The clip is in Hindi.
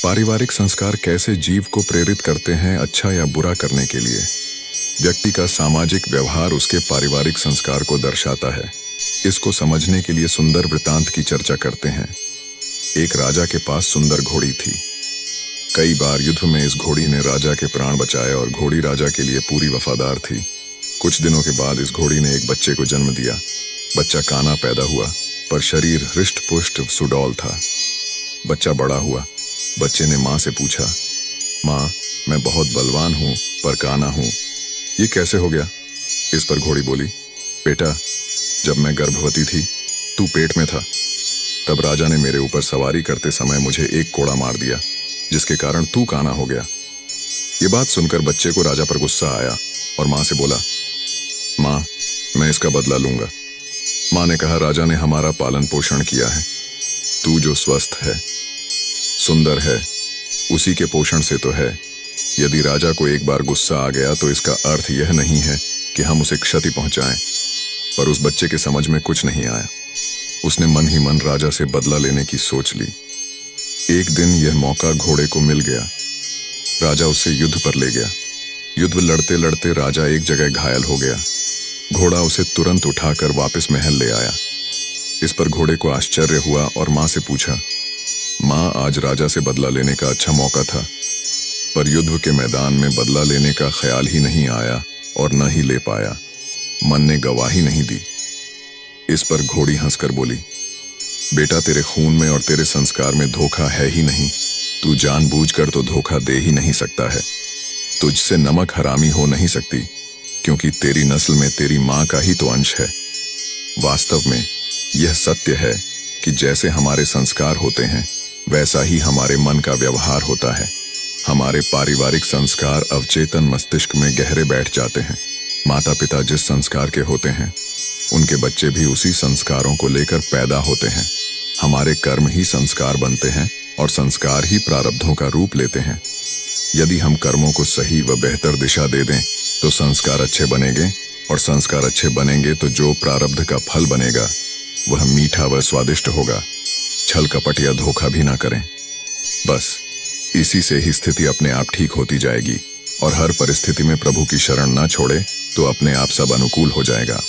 पारिवारिक संस्कार कैसे जीव को प्रेरित करते हैं अच्छा या बुरा करने के लिए। व्यक्ति का सामाजिक व्यवहार उसके पारिवारिक संस्कार को दर्शाता है। इसको समझने के लिए सुंदर वृतांत की चर्चा करते हैं। एक राजा के पास सुंदर घोड़ी थी। कई बार युद्ध में इस घोड़ी ने राजा के प्राण बचाए और घोड़ी राजा के लिए पूरी वफादार थी। कुछ दिनों के बाद इस घोड़ी ने एक बच्चे को जन्म दिया। बच्चा काना पैदा हुआ, पर शरीर हृष्ट पुष्ट सुडौल था। बच्चा बड़ा हुआ। बच्चे ने माँ से पूछा, माँ, मैं बहुत बलवान हूँ पर काना हूँ, ये कैसे हो गया? इस पर घोड़ी बोली, बेटा, जब मैं गर्भवती थी तू पेट में था, तब राजा ने मेरे ऊपर सवारी करते समय मुझे एक कोड़ा मार दिया, जिसके कारण तू काना हो गया। ये बात सुनकर बच्चे को राजा पर गुस्सा आया और माँ से बोला, माँ, मैं इसका बदला लूंगा। माँ ने कहा, राजा ने हमारा पालन पोषण किया है। तू जो स्वस्थ है, सुंदर है, उसी के पोषण से तो है। यदि राजा को एक बार गुस्सा आ गया तो इसका अर्थ यह नहीं है कि हम उसे क्षति पहुंचाएं। पर उस बच्चे के समझ में कुछ नहीं आया। उसने मन ही मन राजा से बदला लेने की सोच ली। एक दिन यह मौका घोड़े को मिल गया। राजा उसे युद्ध पर ले गया। युद्ध लड़ते लड़ते राजा एक जगह घायल हो गया। घोड़ा उसे तुरंत उठाकर वापस महल ले आया। इस पर घोड़े को आश्चर्य हुआ और माँ से पूछा, माँ, आज राजा से बदला लेने का अच्छा मौका था, पर युद्ध के मैदान में बदला लेने का ख्याल ही नहीं आया और न ही ले पाया। मन ने गवाही नहीं दी। इस पर घोड़ी हंसकर बोली, बेटा, तेरे खून में और तेरे संस्कार में धोखा है ही नहीं। तू जानबूझकर तो धोखा दे ही नहीं सकता है। तुझसे नमक हरामी हो नहीं सकती, क्योंकि तेरी नस्ल में तेरी माँ का ही तो अंश है। वास्तव में यह सत्य है कि जैसे हमारे संस्कार होते हैं, वैसा ही हमारे मन का व्यवहार होता है। हमारे पारिवारिक संस्कार अवचेतन मस्तिष्क में गहरे बैठ जाते हैं। माता पिता जिस संस्कार के होते हैं, उनके बच्चे भी उसी संस्कारों को लेकर पैदा होते हैं। हमारे कर्म ही संस्कार बनते हैं और संस्कार ही प्रारब्धों का रूप लेते हैं। यदि हम कर्मों को सही व बेहतर दिशा दे दें तो संस्कार अच्छे बनेंगे, और संस्कार अच्छे बनेंगे तो जो प्रारब्ध का फल बनेगा वह मीठा व स्वादिष्ट होगा। छल कपट या धोखा भी ना करें। बस इसी से ही स्थिति अपने आप ठीक होती जाएगी, और हर परिस्थिति में प्रभु की शरण ना छोड़े तो अपने आप सब अनुकूल हो जाएगा।